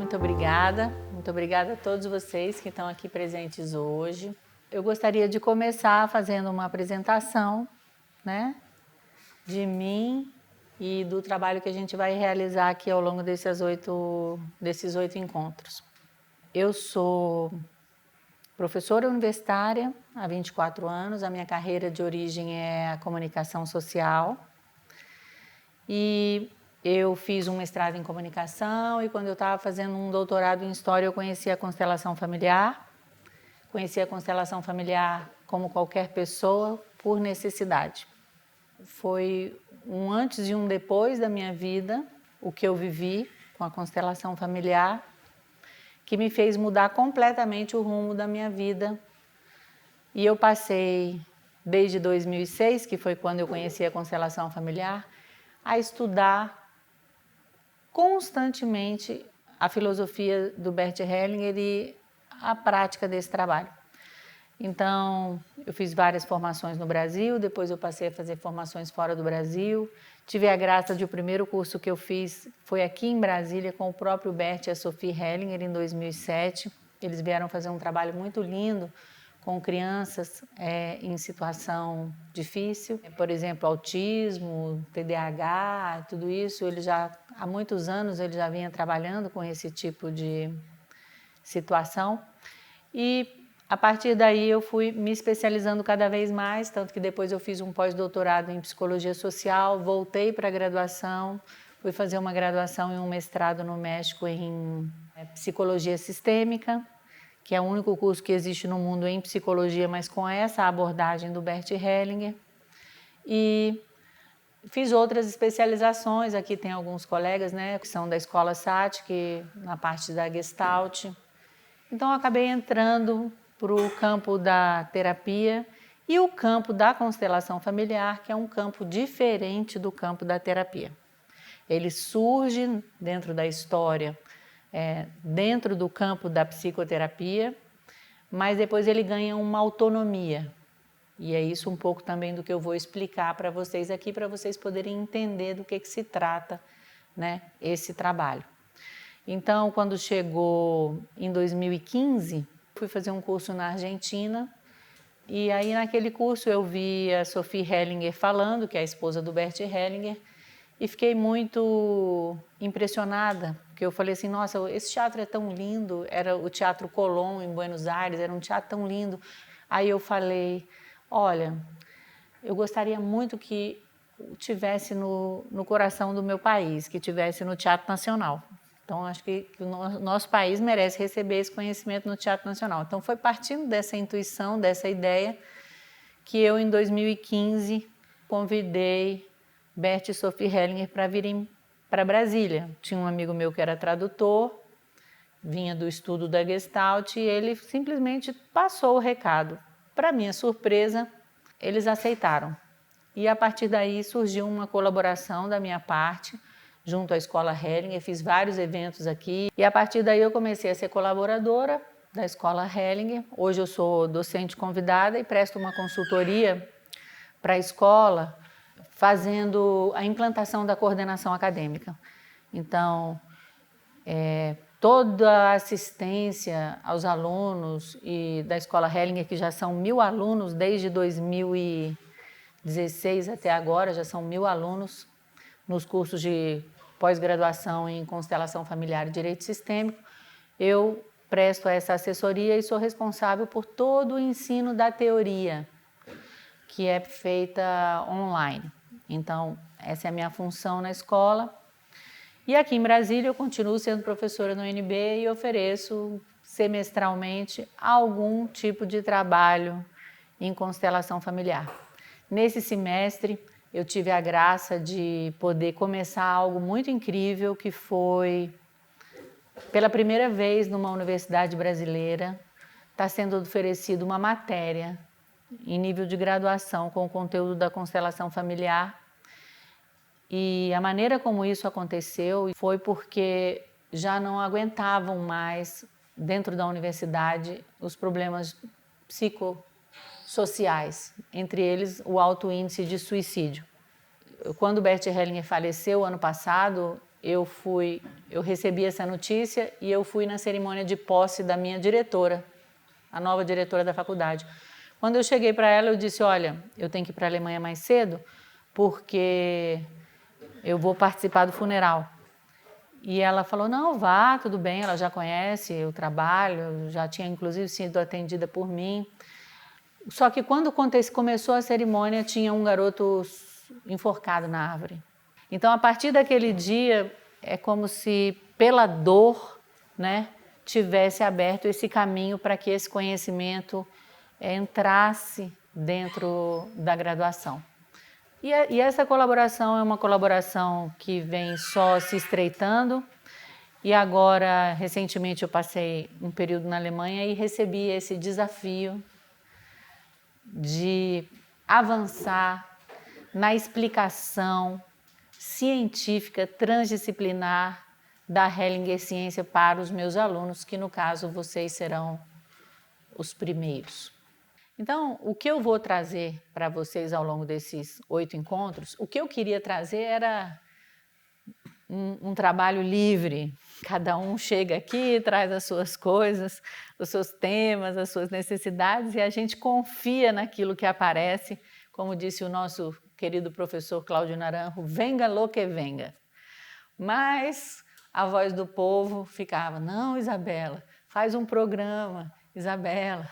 Muito obrigada a todos vocês que estão aqui presentes hoje. Eu gostaria de começar fazendo uma apresentação, né, de mim e do trabalho que a gente vai realizar aqui ao longo desses oito encontros. Eu sou professora universitária há 24 anos, a minha carreira de origem é a comunicação social e eu fiz um mestrado em comunicação e quando eu estava fazendo um doutorado em história eu conheci a constelação familiar. Conheci a constelação familiar como qualquer pessoa por necessidade. Foi um antes e um depois da minha vida, o que eu vivi com a constelação familiar, que me fez mudar completamente o rumo da minha vida. E eu passei, desde 2006, que foi quando eu conheci a constelação familiar, a estudar constantemente a filosofia do Bert Hellinger e a prática desse trabalho. Então, eu fiz várias formações no Brasil, depois eu passei a fazer formações fora do Brasil. Tive a graça de o primeiro curso que eu fiz foi aqui em Brasília com o próprio Bert e a Sophie Hellinger em 2007. Eles vieram fazer um trabalho muito lindo com crianças em situação difícil, por exemplo, autismo, TDAH, tudo isso. Ele já há muitos anos ele já vinha trabalhando com esse tipo de situação e a partir daí eu fui me especializando cada vez mais, tanto que depois eu fiz um pós-doutorado em psicologia social, voltei para a graduação, fui fazer uma graduação e um mestrado no México em psicologia sistêmica, que é o único curso que existe no mundo em psicologia, mas com essa abordagem do Bert Hellinger. E fiz outras especializações, aqui tem alguns colegas, né, que são da Escola Satic, na parte da Gestalt. Então, eu acabei entrando para o campo da terapia e o campo da constelação familiar, que é um campo diferente do campo da terapia. Ele surge dentro da história, dentro do campo da psicoterapia, mas depois ele ganha uma autonomia. E é isso um pouco também do que eu vou explicar para vocês aqui, para vocês poderem entender do que se trata, né, esse trabalho. Então, quando chegou em 2015, fui fazer um curso na Argentina e aí naquele curso eu vi a Sophie Hellinger falando, que é a esposa do Bert Hellinger, e fiquei muito impressionada, porque eu falei assim, nossa, esse teatro é tão lindo, era o Teatro Colón em Buenos Aires, era um teatro tão lindo. Aí eu falei, olha, eu gostaria muito que tivesse no coração do meu país, que tivesse no Teatro Nacional. Então, acho que o nosso país merece receber esse conhecimento no Teatro Nacional. Então, foi partindo dessa intuição, dessa ideia, que eu, em 2015, convidei Bert e Sophie Hellinger para virem para Brasília. Tinha um amigo meu que era tradutor, vinha do estudo da Gestalt, e ele simplesmente passou o recado. Para minha surpresa, eles aceitaram. E, a partir daí, surgiu uma colaboração da minha parte, junto à Escola Hellinger, fiz vários eventos aqui e a partir daí eu comecei a ser colaboradora da Escola Hellinger. Hoje eu sou docente convidada e presto uma consultoria para a escola, fazendo a implantação da coordenação acadêmica. Então, toda a assistência aos alunos e da Escola Hellinger, que já são 1000 alunos desde 2016 até agora, já são 1000 alunos nos cursos de pós-graduação em constelação familiar e direito sistêmico, eu presto essa assessoria e sou responsável por todo o ensino da teoria, que é feita online. Então, essa é a minha função na escola. E aqui em Brasília eu continuo sendo professora no UNB e ofereço semestralmente algum tipo de trabalho em constelação familiar. Nesse semestre, eu tive a graça de poder começar algo muito incrível, que foi, pela primeira vez numa universidade brasileira, está sendo oferecida uma matéria em nível de graduação com o conteúdo da constelação familiar. E a maneira como isso aconteceu foi porque já não aguentavam mais, dentro da universidade, os problemas psicossociais, entre eles o alto índice de suicídio. Quando Bert Hellinger faleceu ano passado, eu recebi essa notícia e eu fui na cerimônia de posse da minha diretora, a nova diretora da faculdade. Quando eu cheguei para ela, eu disse, olha, eu tenho que ir para a Alemanha mais cedo, porque eu vou participar do funeral. E ela falou, não, vá, tudo bem, ela já conhece o trabalho, já tinha inclusive sido atendida por mim. Só que quando começou a cerimônia, tinha um garoto enforcado na árvore. Então, a partir daquele dia, é como se pela dor, né, tivesse aberto esse caminho para que esse conhecimento entrasse dentro da graduação. E essa colaboração é uma colaboração que vem só se estreitando. E agora, recentemente, eu passei um período na Alemanha e recebi esse desafio de avançar na explicação científica transdisciplinar da Hellinger Ciência para os meus alunos, que no caso vocês serão os primeiros. Então, o que eu vou trazer para vocês ao longo desses 8 encontros, o que eu queria trazer era um trabalho livre. Cada um chega aqui, traz as suas coisas, os seus temas, as suas necessidades e a gente confia naquilo que aparece, como disse o nosso querido professor Cláudio Naranjo, venga lo que venga. Mas a voz do povo ficava, não, Isabela, faz um programa, Isabela.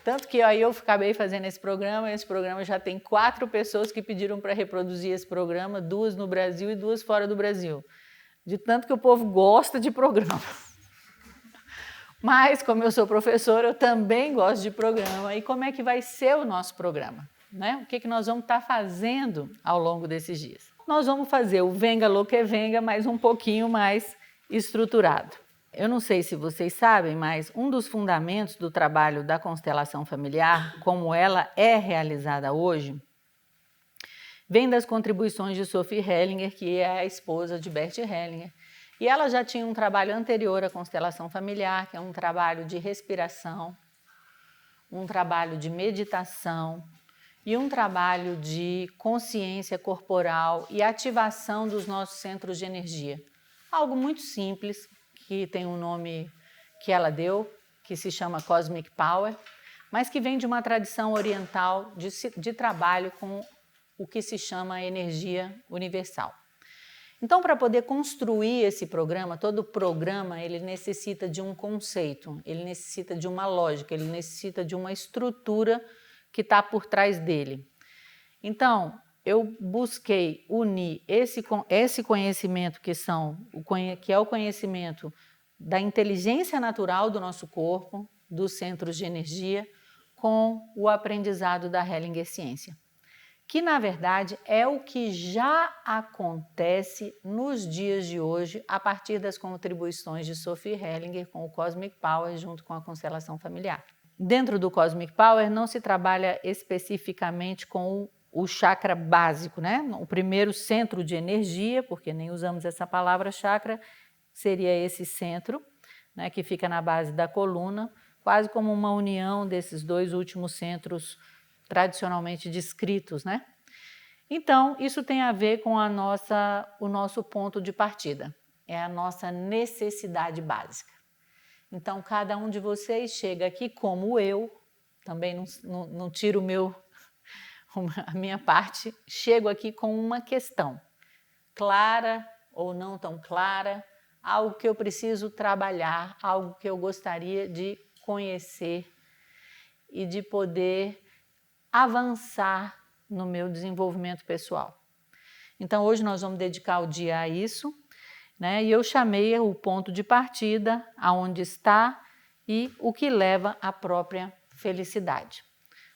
Tanto que aí eu acabei fazendo esse programa já tem 4 pessoas que pediram para reproduzir esse programa, 2 no Brasil e 2 fora do Brasil. De tanto que o povo gosta de programa. Mas, como eu sou professora, eu também gosto de programa. E como é que vai ser o nosso programa? Né? O que nós vamos estar fazendo ao longo desses dias? Nós vamos fazer o Venga lo que venga, mas um pouquinho mais estruturado. Eu não sei se vocês sabem, mas um dos fundamentos do trabalho da constelação familiar, como ela é realizada hoje, vem das contribuições de Sophie Hellinger, que é a esposa de Bert Hellinger. E ela já tinha um trabalho anterior à constelação familiar, que é um trabalho de respiração, um trabalho de meditação e um trabalho de consciência corporal e ativação dos nossos centros de energia. Algo muito simples, que tem um nome que ela deu, que se chama Cosmic Power, mas que vem de uma tradição oriental de trabalho com o que se chama energia universal. Então, para poder construir esse programa, todo programa ele necessita de um conceito, ele necessita de uma lógica, ele necessita de uma estrutura que está por trás dele. Então, eu busquei unir esse conhecimento que é o conhecimento da inteligência natural do nosso corpo, dos centros de energia, com o aprendizado da Hellinger Ciência, que na verdade é o que já acontece nos dias de hoje a partir das contribuições de Sophie Hellinger com o Cosmic Power junto com a constelação familiar. Dentro do Cosmic Power não se trabalha especificamente com o chakra básico, né? O primeiro centro de energia, porque nem usamos essa palavra chakra, seria esse centro, né, que fica na base da coluna, quase como uma união desses 2 últimos centros tradicionalmente descritos, né? Então, isso tem a ver com o nosso ponto de partida, é a nossa necessidade básica. Então, cada um de vocês chega aqui como eu, também não tiro a minha parte, chego aqui com uma questão, clara ou não tão clara, algo que eu preciso trabalhar, algo que eu gostaria de conhecer e de poder avançar no meu desenvolvimento pessoal. Então, hoje nós vamos dedicar o dia a isso, né? E eu chamei o ponto de partida, aonde está e o que leva à própria felicidade.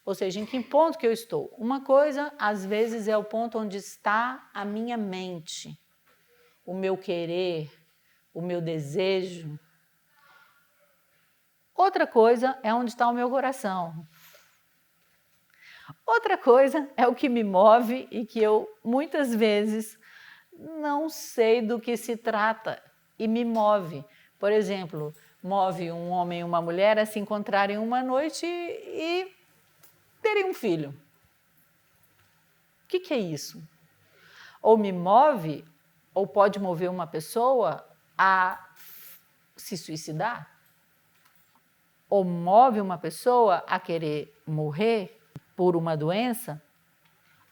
Ou seja, em que ponto que eu estou? Uma coisa, às vezes, é o ponto onde está a minha mente, o meu querer, o meu desejo. Outra coisa é onde está o meu coração. Outra coisa é o que me move e que eu, muitas vezes, não sei do que se trata e me move. Por exemplo, move um homem e uma mulher a se encontrarem uma noite e terem um filho. O que é isso? Ou me move ou pode mover uma pessoa a se suicidar, ou move uma pessoa a querer morrer por uma doença,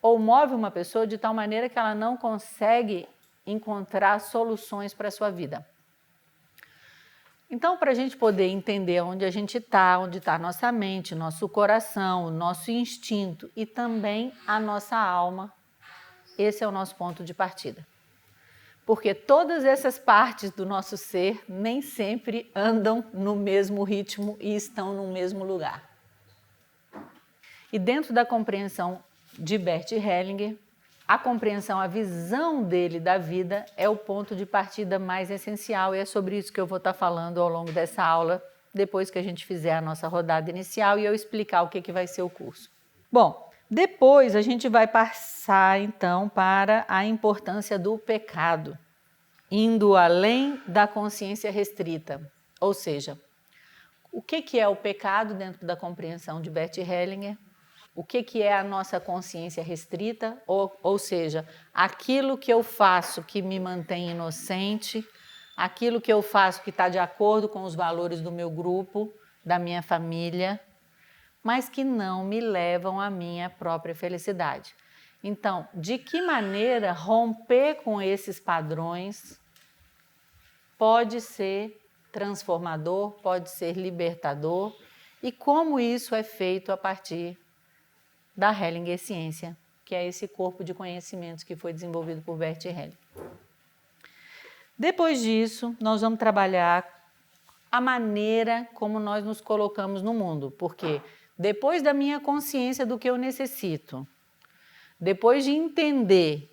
ou move uma pessoa de tal maneira que ela não consegue encontrar soluções para a sua vida. Então, para a gente poder entender onde a gente está, onde está a nossa mente, nosso coração, o nosso instinto e também a nossa alma, esse é o nosso ponto de partida. Porque todas essas partes do nosso ser nem sempre andam no mesmo ritmo e estão no mesmo lugar. E dentro da compreensão de Bert Hellinger, a compreensão, a visão dele da vida é o ponto de partida mais essencial e é sobre isso que eu vou estar falando ao longo dessa aula, depois que a gente fizer a nossa rodada inicial e eu explicar o que vai ser o curso. Bom, depois a gente vai passar então para a importância do pecado, indo além da consciência restrita, ou seja, o que é o pecado dentro da compreensão de Bert Hellinger? O que é a nossa consciência restrita, ou seja, aquilo que eu faço que me mantém inocente, aquilo que eu faço que está de acordo com os valores do meu grupo, da minha família, mas que não me levam à minha própria felicidade. Então, de que maneira romper com esses padrões pode ser transformador, pode ser libertador, e como isso é feito a partir da Hellinger Ciência, que é esse corpo de conhecimentos que foi desenvolvido por Bert Hellinger. Depois disso, nós vamos trabalhar a maneira como nós nos colocamos no mundo, porque depois da minha consciência do que eu necessito, depois de entender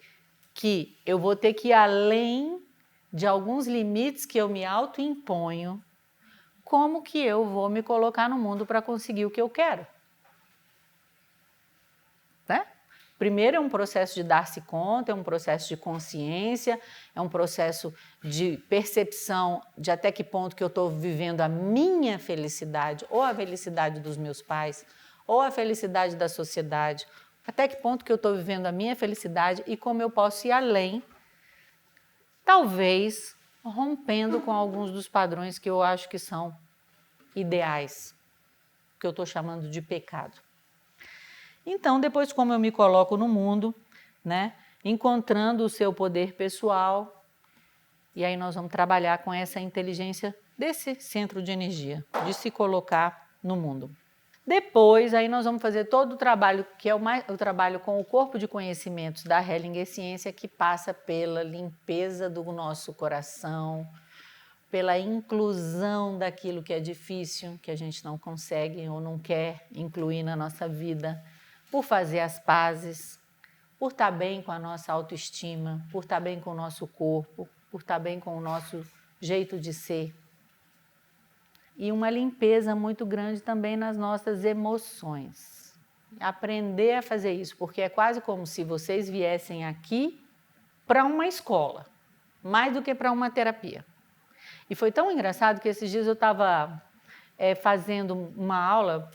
que eu vou ter que ir além de alguns limites que eu me autoimponho, como que eu vou me colocar no mundo para conseguir o que eu quero? Né? Primeiro é um processo de dar-se conta, é um processo de consciência, é um processo de percepção de até que ponto que eu estou vivendo a minha felicidade, ou a felicidade dos meus pais, ou a felicidade da sociedade, até que ponto que eu estou vivendo a minha felicidade e como eu posso ir além, talvez rompendo com alguns dos padrões que eu acho que são ideais, que eu estou chamando de pecado. Então, depois como eu me coloco no mundo, né, encontrando o seu poder pessoal, e aí nós vamos trabalhar com essa inteligência desse centro de energia, de se colocar no mundo. Depois, aí nós vamos fazer todo o trabalho, que é o trabalho com o corpo de conhecimentos da Hellinger Ciência, que passa pela limpeza do nosso coração, pela inclusão daquilo que é difícil, que a gente não consegue ou não quer incluir na nossa vida, por fazer as pazes, por estar bem com a nossa autoestima, por estar bem com o nosso corpo, por estar bem com o nosso jeito de ser. E uma limpeza muito grande também nas nossas emoções. Aprender a fazer isso, porque é quase como se vocês viessem aqui para uma escola, mais do que para uma terapia. E foi tão engraçado que esses dias eu estava fazendo uma aula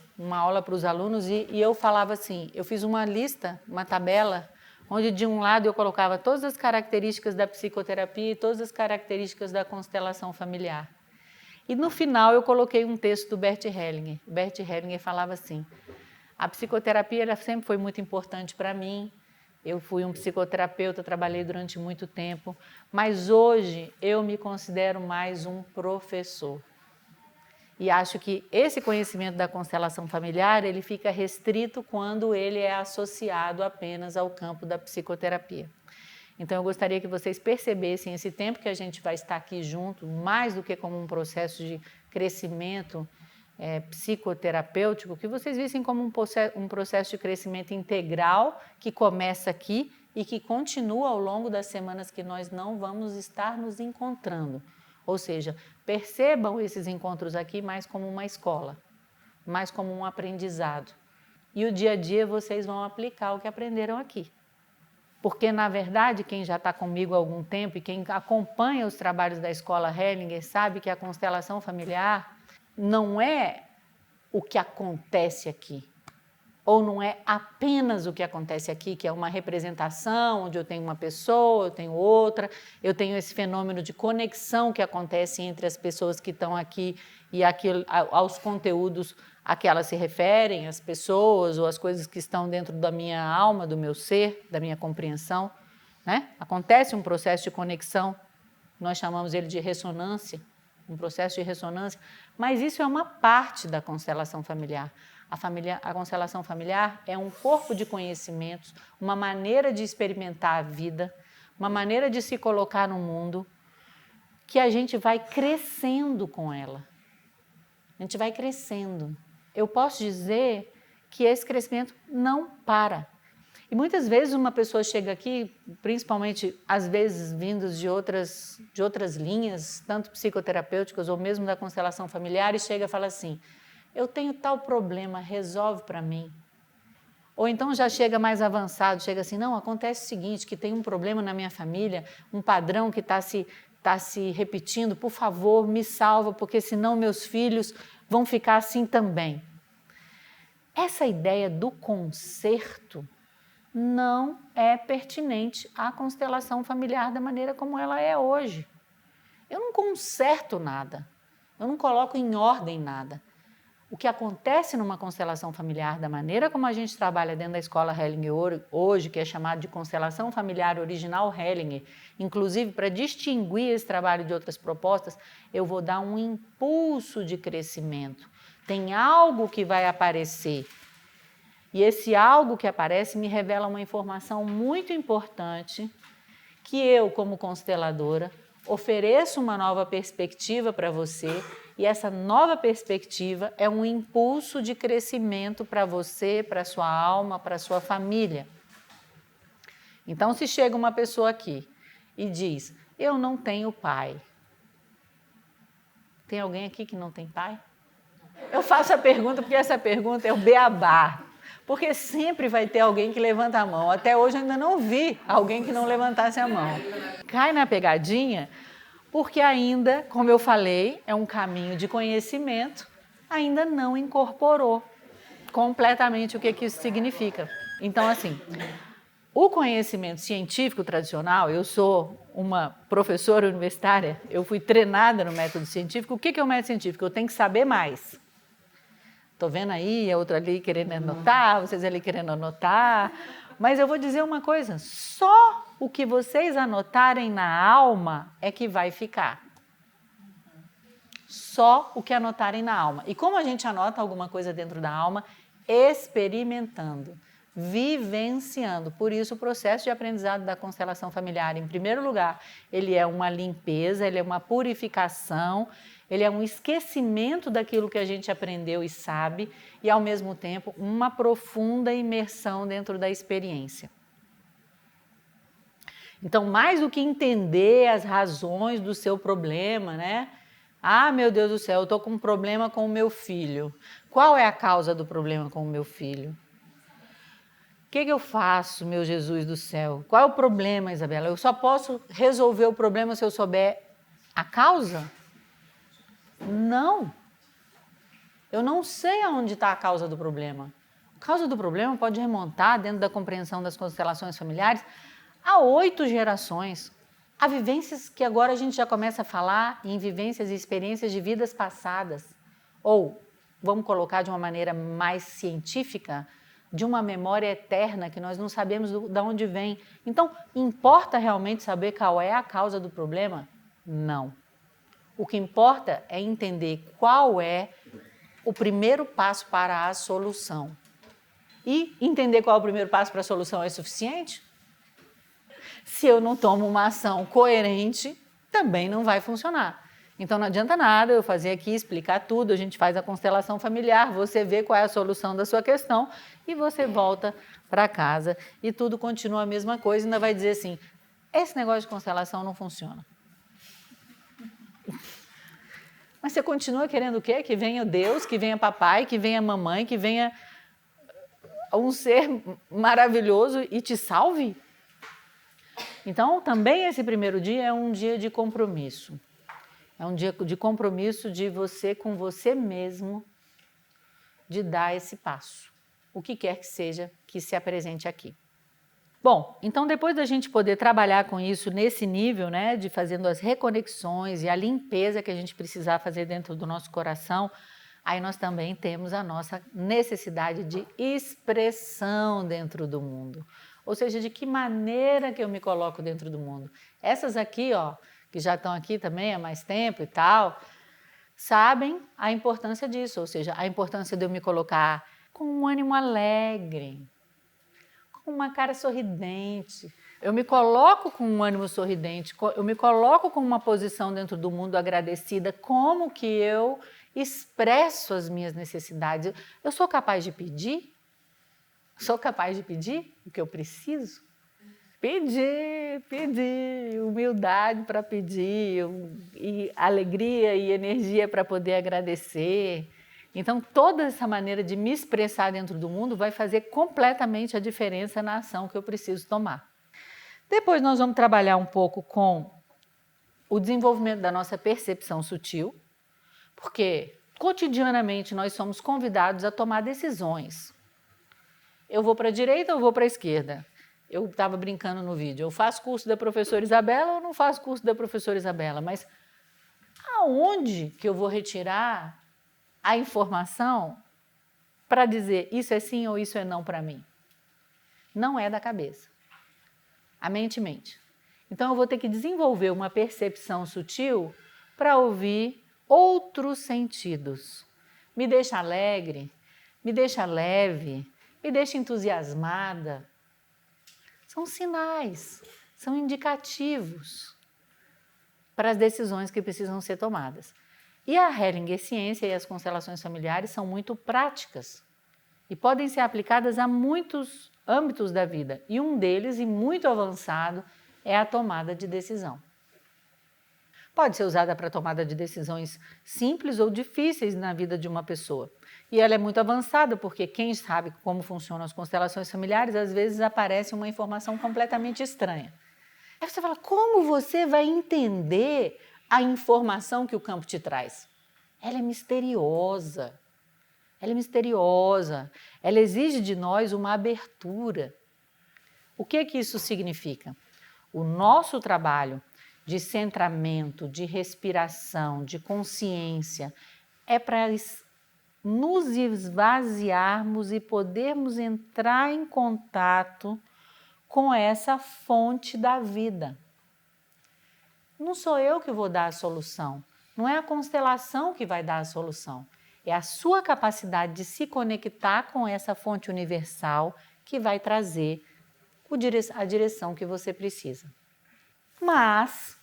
para os alunos e eu falava assim, eu fiz uma lista, uma tabela, onde de um lado eu colocava todas as características da psicoterapia e todas as características da constelação familiar. E no final eu coloquei um texto do Bert Hellinger. Bert Hellinger falava assim, a psicoterapia ela sempre foi muito importante para mim, eu fui um psicoterapeuta, trabalhei durante muito tempo, mas hoje eu me considero mais um professor. E acho que esse conhecimento da constelação familiar, ele fica restrito quando ele é associado apenas ao campo da psicoterapia. Então, eu gostaria que vocês percebessem esse tempo que a gente vai estar aqui junto, mais do que como um processo de crescimento psicoterapêutico, que vocês vissem como um processo de crescimento integral que começa aqui e que continua ao longo das semanas que nós não vamos estar nos encontrando. Ou seja, percebam esses encontros aqui mais como uma escola, mais como um aprendizado. E o dia a dia vocês vão aplicar o que aprenderam aqui. Porque, na verdade, quem já está comigo há algum tempo e quem acompanha os trabalhos da Escola Hellinger sabe que a constelação familiar não é o que acontece aqui. Ou não é apenas o que acontece aqui, que é uma representação, onde eu tenho uma pessoa, eu tenho outra, eu tenho esse fenômeno de conexão que acontece entre as pessoas que estão aqui e aos conteúdos a que elas se referem, as pessoas ou as coisas que estão dentro da minha alma, do meu ser, da minha compreensão, né? Acontece um processo de conexão, nós chamamos ele de ressonância, um processo de ressonância, mas isso é uma parte da constelação familiar. A constelação familiar é um corpo de conhecimentos, uma maneira de experimentar a vida, uma maneira de se colocar no mundo, que a gente vai crescendo com ela. A gente vai crescendo. Eu posso dizer que esse crescimento não para. E muitas vezes uma pessoa chega aqui, principalmente às vezes vindos de outras linhas, tanto psicoterapêuticas ou mesmo da constelação familiar, e chega e fala assim: eu tenho tal problema, resolve para mim. Ou então já chega mais avançado, chega assim: não, acontece o seguinte, que tem um problema na minha família, um padrão que está se repetindo, por favor, me salva, porque senão meus filhos vão ficar assim também. Essa ideia do conserto não é pertinente à constelação familiar da maneira como ela é hoje. Eu não conserto nada, eu não coloco em ordem nada. O que acontece numa constelação familiar, da maneira como a gente trabalha dentro da escola Hellinger hoje, que é chamado de constelação familiar original Hellinger, inclusive para distinguir esse trabalho de outras propostas, eu vou dar um impulso de crescimento. Tem algo que vai aparecer. E esse algo que aparece me revela uma informação muito importante que eu, como consteladora, ofereço uma nova perspectiva para você, e essa nova perspectiva é um impulso de crescimento para você, para a sua alma, para a sua família. Então, se chega uma pessoa aqui e diz: eu não tenho pai. Tem alguém aqui que não tem pai? Eu faço a pergunta porque essa pergunta é o beabá. Porque sempre vai ter alguém que levanta a mão. Até hoje eu ainda não vi alguém que não levantasse a mão. Cai na pegadinha, porque ainda, como eu falei, é um caminho de conhecimento, ainda não incorporou completamente o que isso significa. Então, assim, o conhecimento científico tradicional, eu sou uma professora universitária, eu fui treinada no método científico. O que é o método científico? Eu tenho que saber mais. Estou vendo aí, a outra ali querendo anotar, vocês ali querendo anotar. Mas eu vou dizer uma coisa: só o que vocês anotarem na alma é que vai ficar. Só o que anotarem na alma. E como a gente anota alguma coisa dentro da alma? Experimentando, vivenciando. Por isso, o processo de aprendizado da constelação familiar, em primeiro lugar, ele é uma limpeza, ele é uma purificação, ele é um esquecimento daquilo que a gente aprendeu e sabe, e, ao mesmo tempo, uma profunda imersão dentro da experiência. Então, mais do que entender as razões do seu problema, né? Ah, meu Deus do céu, eu estou com um problema com o meu filho. Qual é a causa do problema com o meu filho? O que eu faço, meu Jesus do céu? Qual é o problema, Isabela? Eu só posso resolver o problema se eu souber a causa? Não. Eu não sei aonde está a causa do problema. A causa do problema pode remontar, dentro da compreensão das constelações familiares, a 8 gerações. Há vivências que agora a gente já começa a falar em vivências e experiências de vidas passadas. Ou, vamos colocar de uma maneira mais científica, de uma memória eterna que nós não sabemos de onde vem. Então, importa realmente saber qual é a causa do problema? Não. O que importa é entender qual é o primeiro passo para a solução. E entender qual é o primeiro passo para a solução é suficiente? Se eu não tomo uma ação coerente, também não vai funcionar. Então não adianta nada eu fazer aqui, explicar tudo, a gente faz a constelação familiar, você vê qual é a solução da sua questão e você volta para casa e tudo continua a mesma coisa e ainda vai dizer assim: esse negócio de constelação não funciona. Mas você continua querendo o quê? Que venha Deus, que venha papai, que venha mamãe, que venha um ser maravilhoso e te salve? Então, também esse primeiro dia é um dia de compromisso. É um dia de compromisso de você com você mesmo, de dar esse passo. o que quer que seja que se apresente aqui. Bom, então depois da gente poder trabalhar com isso nesse nível, né, de fazendo as reconexões e a limpeza que a gente precisar fazer dentro do nosso coração, aí nós também temos a nossa necessidade de expressão dentro do mundo. Ou seja, de que maneira que eu me coloco dentro do mundo. Essas aqui, ó, que já estão aqui também há mais tempo e tal, sabem a importância disso, ou seja, a importância de eu me colocar com um ânimo alegre, com uma cara sorridente. Eu me coloco com um ânimo sorridente, eu me coloco com uma posição dentro do mundo agradecida. Como que eu expresso as minhas necessidades? Eu sou capaz de pedir? Sou capaz de pedir o que eu preciso? Pedir, humildade para pedir, e alegria e energia para poder agradecer. Então, toda essa maneira de me expressar dentro do mundo vai fazer completamente a diferença na ação que eu preciso tomar. Depois nós vamos trabalhar um pouco com o desenvolvimento da nossa percepção sutil, porque cotidianamente nós somos convidados a tomar decisões. Eu vou para a direita ou vou para a esquerda? Eu estava brincando no vídeo, eu faço curso da professora Isabela ou não faço curso da professora Isabela? Mas aonde que eu vou retirar a informação para dizer isso é sim ou isso é não para mim? Não é da cabeça. A mente mente. Então eu vou ter que desenvolver uma percepção sutil para ouvir outros sentidos. Me deixa alegre, me deixa leve, me deixa entusiasmada. São sinais, são indicativos para as decisões que precisam ser tomadas. E a Hellinger Ciência e as constelações familiares são muito práticas e podem ser aplicadas a muitos âmbitos da vida. E um deles, e muito avançado, é a tomada de decisão. Pode ser usada para tomada de decisões simples ou difíceis na vida de uma pessoa. E ela é muito avançada porque quem sabe como funcionam as constelações familiares, às vezes aparece uma informação completamente estranha. Aí você fala, como você vai entender a informação que o campo te traz? Ela é misteriosa. Ela é misteriosa. Ela exige de nós uma abertura. O que isso significa? O nosso trabalho de centramento, de respiração, de consciência, é para nos esvaziarmos e podermos entrar em contato com essa fonte da vida. Não sou eu que vou dar a solução, não é a constelação que vai dar a solução, é a sua capacidade de se conectar com essa fonte universal que vai trazer a direção que você precisa. Mas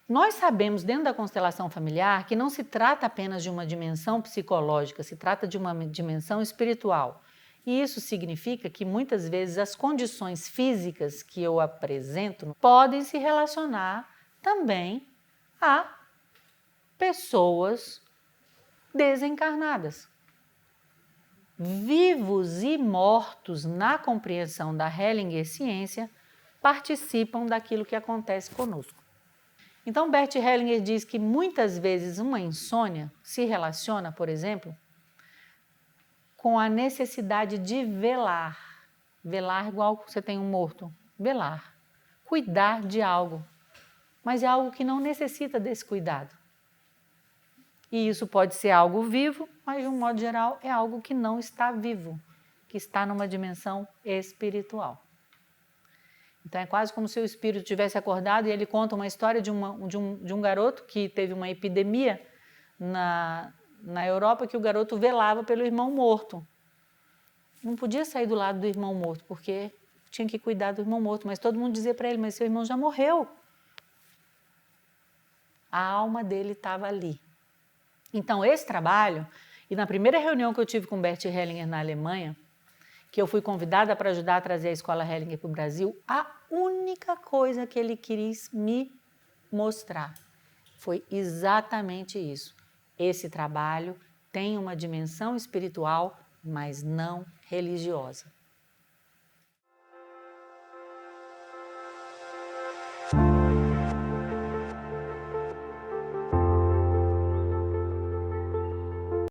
nós sabemos dentro da constelação familiar que não se trata apenas de uma dimensão psicológica, se trata de uma dimensão espiritual. E isso significa que muitas vezes as condições físicas que eu apresento podem se relacionar também a pessoas desencarnadas. Vivos e mortos na compreensão da Hellinger Ciência participam daquilo que acontece conosco. Então, Bert Hellinger diz que muitas vezes uma insônia se relaciona, por exemplo, com a necessidade de velar. Velar igual você tem um morto. Velar. Cuidar de algo. Mas é algo que não necessita desse cuidado. E isso pode ser algo vivo, mas de um modo geral é algo que não está vivo, que está numa dimensão espiritual. Então é quase como se o espírito tivesse acordado e ele conta uma história de um garoto que teve uma epidemia na Europa, que o garoto velava pelo irmão morto. Não podia sair do lado do irmão morto, porque tinha que cuidar do irmão morto, mas todo mundo dizia para ele, mas seu irmão já morreu. A alma dele estava ali. Então esse trabalho, e na primeira reunião que eu tive com Bert Hellinger na Alemanha, que eu fui convidada para ajudar a trazer a Escola Hellinger para o Brasil, a única coisa que ele quis me mostrar foi exatamente isso. Esse trabalho tem uma dimensão espiritual, mas não religiosa.